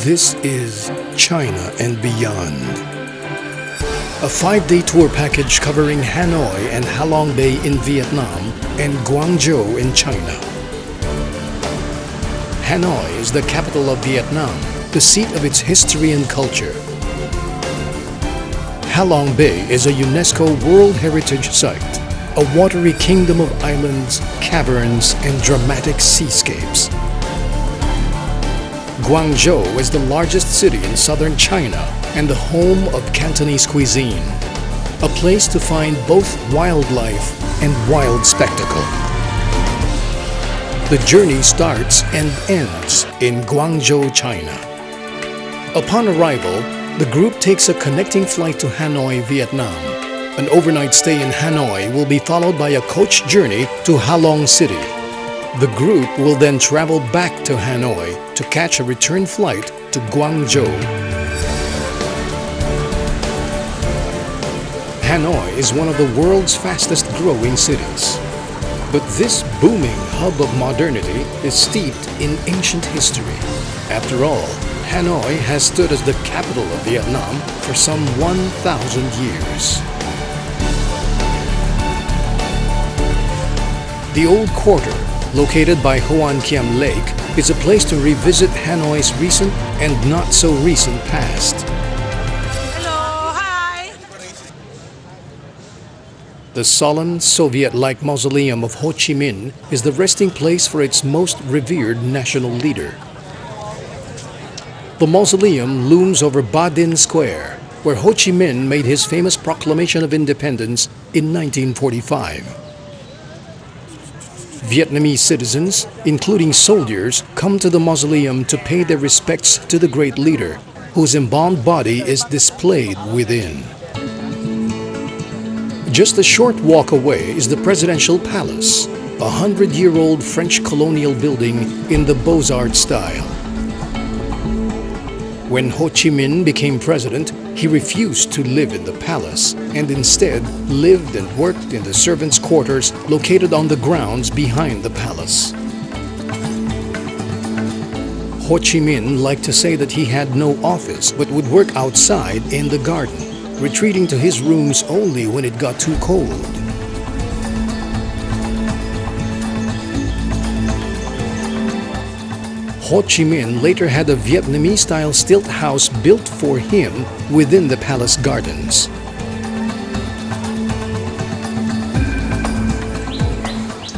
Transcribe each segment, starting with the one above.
This is China and Beyond. A 5-day tour package covering Hanoi and Halong Bay in Vietnam and Guangzhou in China. Hanoi is the capital of Vietnam, the seat of its history and culture. Halong Bay is a UNESCO World Heritage Site, a watery kingdom of islands, caverns, and dramatic seascapes. Guangzhou is the largest city in southern China and the home of Cantonese cuisine, a place to find both wildlife and wild spectacle. The journey starts and ends in Guangzhou, China. Upon arrival, the group takes a connecting flight to Hanoi, Vietnam. An overnight stay in Hanoi will be followed by a coach journey to Halong City. The group will then travel back to Hanoi to catch a return flight to Guangzhou. Hanoi is one of the world's fastest growing cities. But this booming hub of modernity is steeped in ancient history. After all, Hanoi has stood as the capital of Vietnam for some 1,000 years. The Old Quarter, located by Hoan Kiem Lake, is a place to revisit Hanoi's recent and not so recent past. Hello, hi! The solemn Soviet-like mausoleum of Ho Chi Minh is the resting place for its most revered national leader. The mausoleum looms over Ba Dinh Square, where Ho Chi Minh made his famous proclamation of independence in 1945. Vietnamese citizens, including soldiers, come to the mausoleum to pay their respects to the great leader, whose embalmed body is displayed within. Just a short walk away is the Presidential Palace, a 100-year-old French colonial building in the Beaux-Arts style. When Ho Chi Minh became president, he refused to live in the palace and instead lived and worked in the servants' quarters located on the grounds behind the palace. Ho Chi Minh liked to say that he had no office but would work outside in the garden, retreating to his rooms only when it got too cold. Ho Chi Minh later had a Vietnamese-style stilt house built for him within the palace gardens.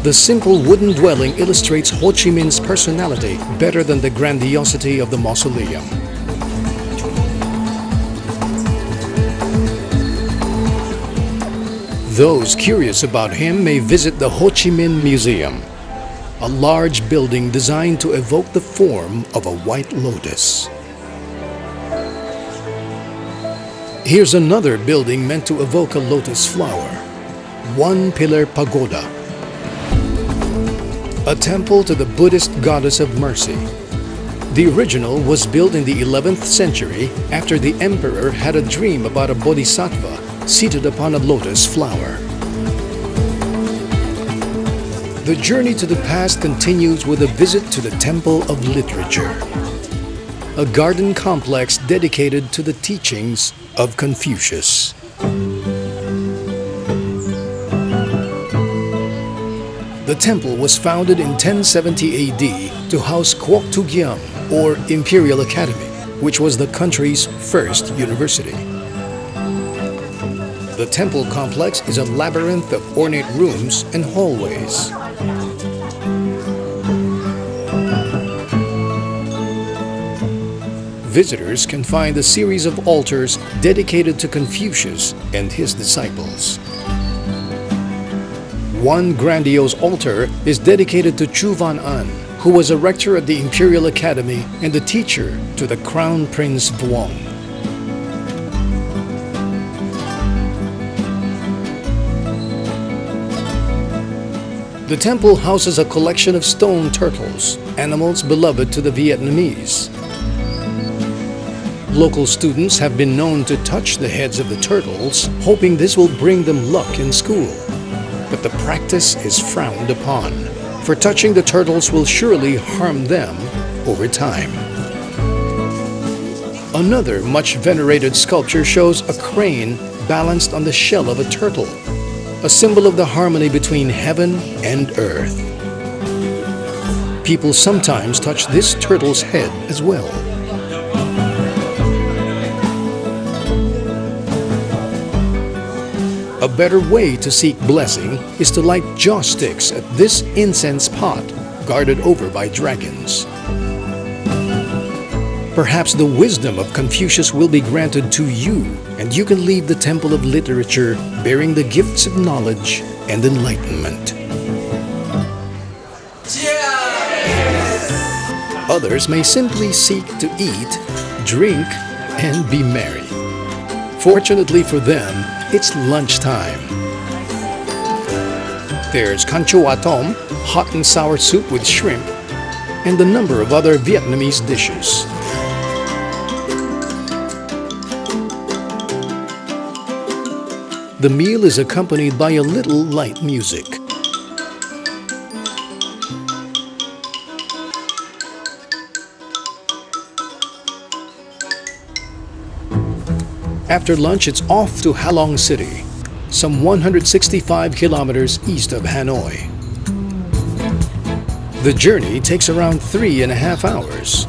The simple wooden dwelling illustrates Ho Chi Minh's personality better than the grandiosity of the mausoleum. Those curious about him may visit the Ho Chi Minh Museum, a large building designed to evoke the form of a white lotus. Here's another building meant to evoke a lotus flower, One Pillar Pagoda, a temple to the Buddhist goddess of mercy. The original was built in the 11th century after the emperor had a dream about a bodhisattva seated upon a lotus flower. The journey to the past continues with a visit to the Temple of Literature, a garden complex dedicated to the teachings of Confucius. The temple was founded in 1070 AD to house Kuok Tu Giam, or Imperial Academy, which was the country's first university. The temple complex is a labyrinth of ornate rooms and hallways. Visitors can find a series of altars dedicated to Confucius and his disciples. One grandiose altar is dedicated to Chu Van An, who was a rector at the Imperial Academy and a teacher to the Crown Prince Vuong. The temple houses a collection of stone turtles, animals beloved to the Vietnamese. Local students have been known to touch the heads of the turtles, hoping this will bring them luck in school. But the practice is frowned upon, for touching the turtles will surely harm them over time. Another much venerated sculpture shows a crane balanced on the shell of a turtle, a symbol of the harmony between heaven and earth. People sometimes touch this turtle's head as well. A better way to seek blessing is to light joss sticks at this incense pot, guarded over by dragons. Perhaps the wisdom of Confucius will be granted to you, and you can leave the Temple of Literature bearing the gifts of knowledge and enlightenment. Others may simply seek to eat, drink, and be merry. Fortunately for them, it's lunchtime. There's Canchoa Tom, hot and sour soup with shrimp, and a number of other Vietnamese dishes. The meal is accompanied by a little light music. After lunch, it's off to Halong City, some 165 kilometers east of Hanoi. The journey takes around 3.5 hours.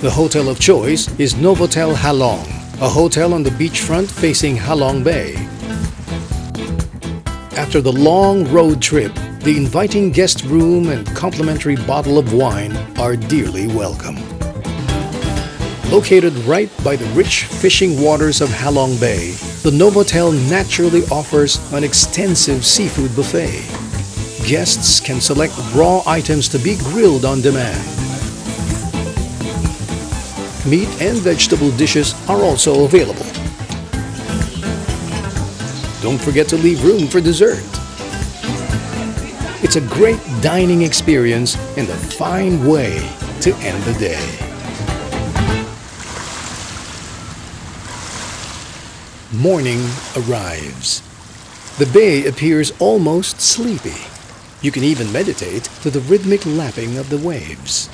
The hotel of choice is Novotel Halong, a hotel on the beachfront facing Halong Bay. After the long road trip, the inviting guest room and complimentary bottle of wine are dearly welcome. Located right by the rich fishing waters of Halong Bay, the Novotel naturally offers an extensive seafood buffet. Guests can select raw items to be grilled on demand. Meat and vegetable dishes are also available. Don't forget to leave room for dessert. It's a great dining experience and a fine way to end the day. Morning arrives. The bay appears almost sleepy. You can even meditate to the rhythmic lapping of the waves.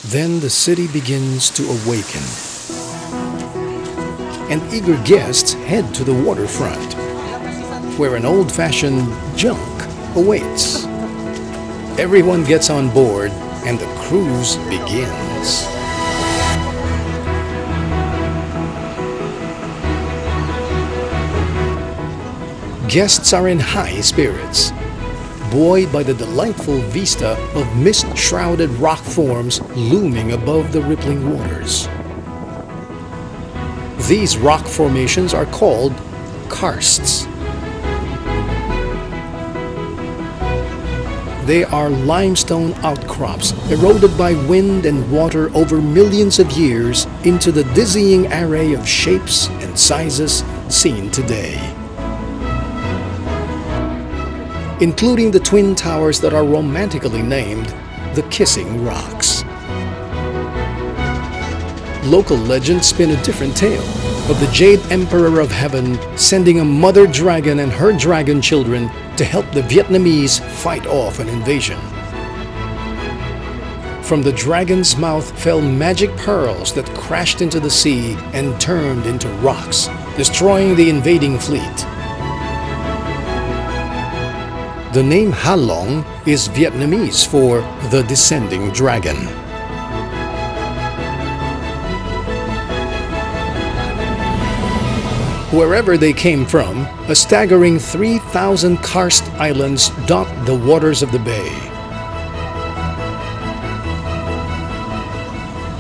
Then the city begins to awaken, and eager guests head to the waterfront, where an old-fashioned junk awaits. Everyone gets on board, and the cruise begins. Guests are in high spirits, buoyed by the delightful vista of mist-shrouded rock forms looming above the rippling waters. These rock formations are called karsts. They are limestone outcrops eroded by wind and water over millions of years into the dizzying array of shapes and sizes seen today, including the twin towers that are romantically named the Kissing Rocks. Local legends spin a different tale of the Jade Emperor of Heaven sending a mother dragon and her dragon children to help the Vietnamese fight off an invasion. From the dragon's mouth fell magic pearls that crashed into the sea and turned into rocks, destroying the invading fleet. The name Halong is Vietnamese for the descending dragon. Wherever they came from, a staggering 3,000 karst islands dot the waters of the bay.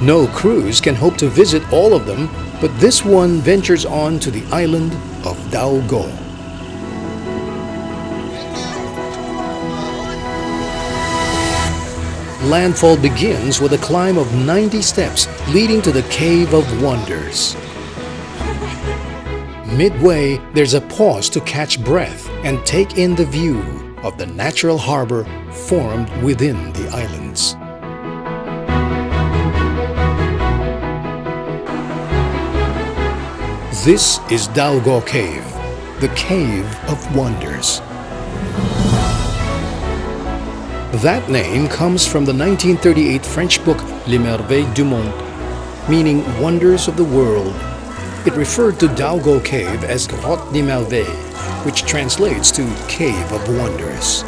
No cruise can hope to visit all of them, but this one ventures on to the island of Dao Go. Landfall begins with a climb of 90 steps leading to the Cave of Wonders. Midway, there's a pause to catch breath and take in the view of the natural harbor formed within the islands. This is Dao Go Cave, the Cave of Wonders. That name comes from the 1938 French book Les Merveilles du Monde, meaning Wonders of the World. It referred to Daogo Cave as Grotte des Merveilles, which translates to Cave of Wonders.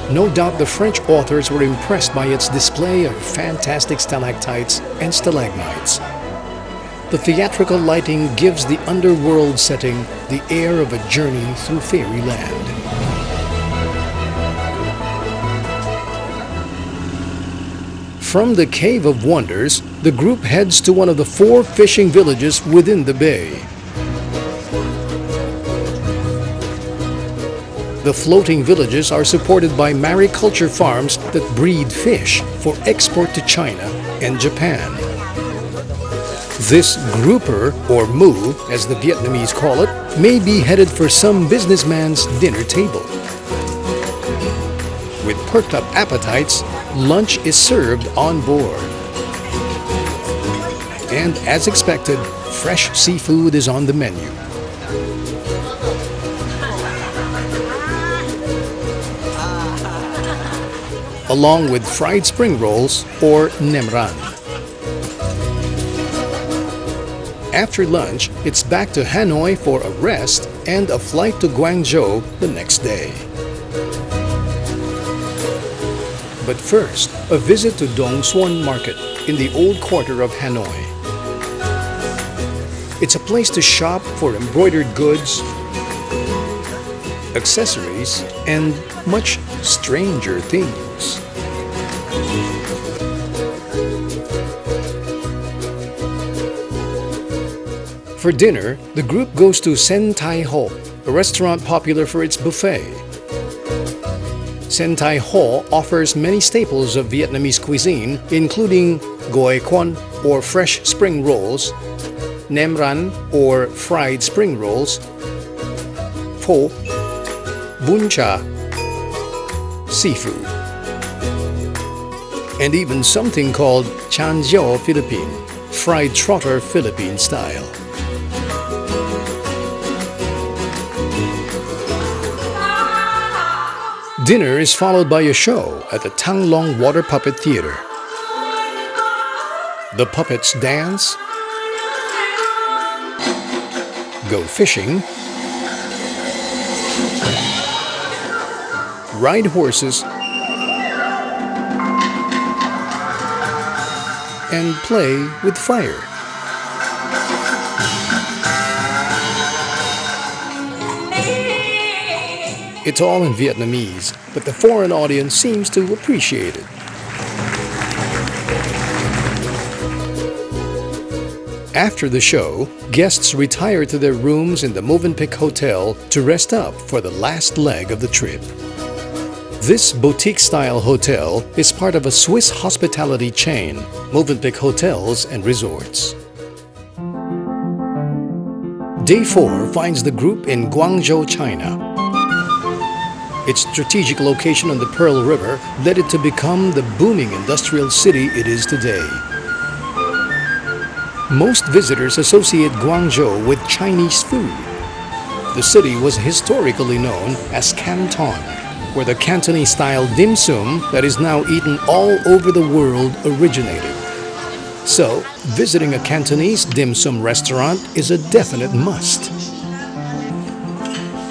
No doubt the French authors were impressed by its display of fantastic stalactites and stalagmites. The theatrical lighting gives the underworld setting the air of a journey through fairyland. From the Cave of Wonders, the group heads to one of the 4 fishing villages within the bay. The floating villages are supported by mariculture farms that breed fish for export to China and Japan. This grouper, or moo, as the Vietnamese call it, may be headed for some businessman's dinner table. With perked up appetites, lunch is served on board. And as expected, fresh seafood is on the menu. Along with fried spring rolls or nem ran. After lunch, it's back to Hanoi for a rest and a flight to Guangzhou the next day. But first, a visit to Dong Xuan Market in the old quarter of Hanoi. It's a place to shop for embroidered goods, accessories, and much stranger things. For dinner, the group goes to Sen Tai Ho, a restaurant popular for its buffet. Sen Tai Ho offers many staples of Vietnamese cuisine, including goi quan, or fresh spring rolls, nem ran, or fried spring rolls, pho, bún chả, seafood, and even something called chan jiao Philippine, fried trotter Philippine style. Dinner is followed by a show at the Thang Long Water Puppet Theater. The puppets dance, go fishing, ride horses, and play with fire. It's all in Vietnamese, but the foreign audience seems to appreciate it. After the show, guests retire to their rooms in the Movenpick Hotel to rest up for the last leg of the trip. This boutique-style hotel is part of a Swiss hospitality chain, Movenpick Hotels and Resorts. Day 4 finds the group in Guangzhou, China. Its strategic location on the Pearl River led it to become the booming industrial city it is today. Most visitors associate Guangzhou with Chinese food. The city was historically known as Canton, where the Cantonese-style dim sum that is now eaten all over the world originated. So, visiting a Cantonese dim sum restaurant is a definite must.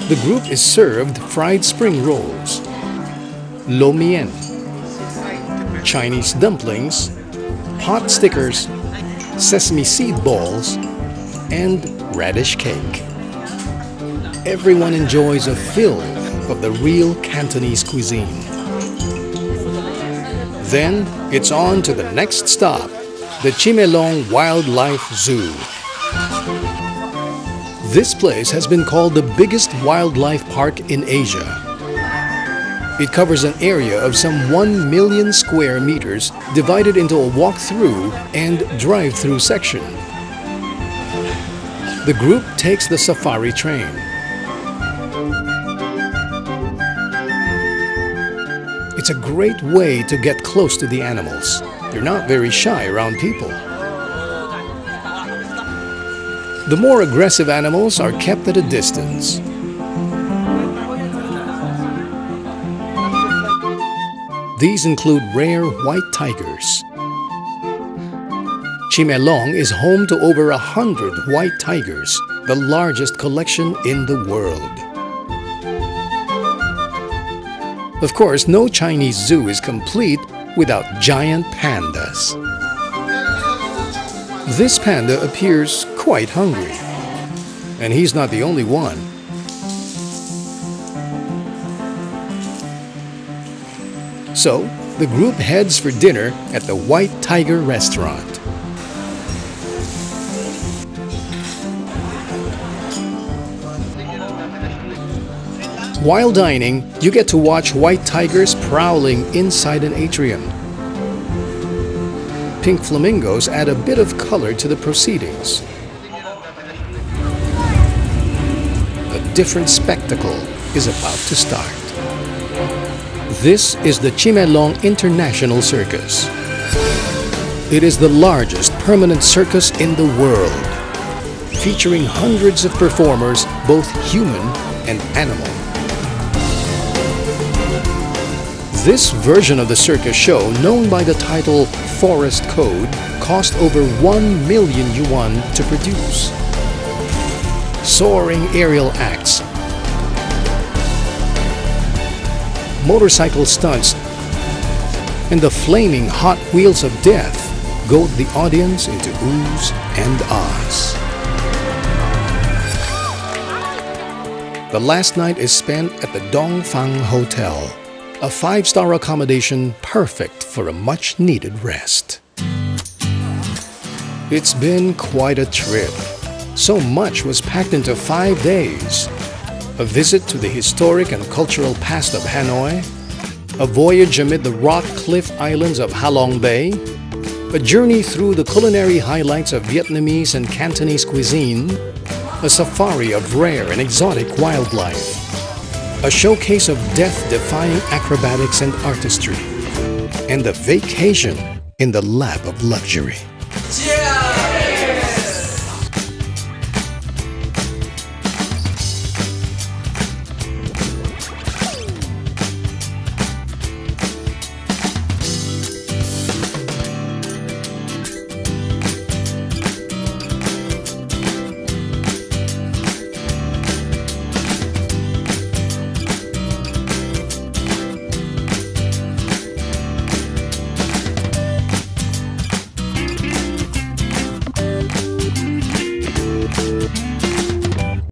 The group is served fried spring rolls, lo mien, Chinese dumplings, pot stickers, sesame seed balls, and radish cake. Everyone enjoys a fill of the real Cantonese cuisine. Then it's on to the next stop, the Chimelong Wildlife Zoo. This place has been called the biggest wildlife park in Asia. It covers an area of some 1 million square meters divided into a walk-through and drive-through section. The group takes the safari train. It's a great way to get close to the animals. They're not very shy around people. The more aggressive animals are kept at a distance. These include rare white tigers. Chimelong is home to over 100 white tigers, the largest collection in the world. Of course, no Chinese zoo is complete without giant pandas. This panda appears quite hungry, and he's not the only one. So, the group heads for dinner at the White Tiger restaurant. While dining, you get to watch white tigers prowling inside an atrium. Pink flamingos add a bit of color to the proceedings. A different spectacle is about to start. This is the Chimelong International Circus. It is the largest permanent circus in the world, featuring hundreds of performers, both human and animal. This version of the circus show, known by the title Forest Code, cost over 1 million yuan to produce. Soaring aerial acts, motorcycle stunts, and the flaming Hot Wheels of Death goad the audience into oohs and ahs. The last night is spent at the Dongfang Hotel, a 5-star accommodation perfect for a much-needed rest. It's been quite a trip. So much was packed into 5 days. A visit to the historic and cultural past of Hanoi, a voyage amid the rock cliff islands of Halong Bay, a journey through the culinary highlights of Vietnamese and Cantonese cuisine, a safari of rare and exotic wildlife, a showcase of death-defying acrobatics and artistry, and a vacation in the lap of luxury. Yeah!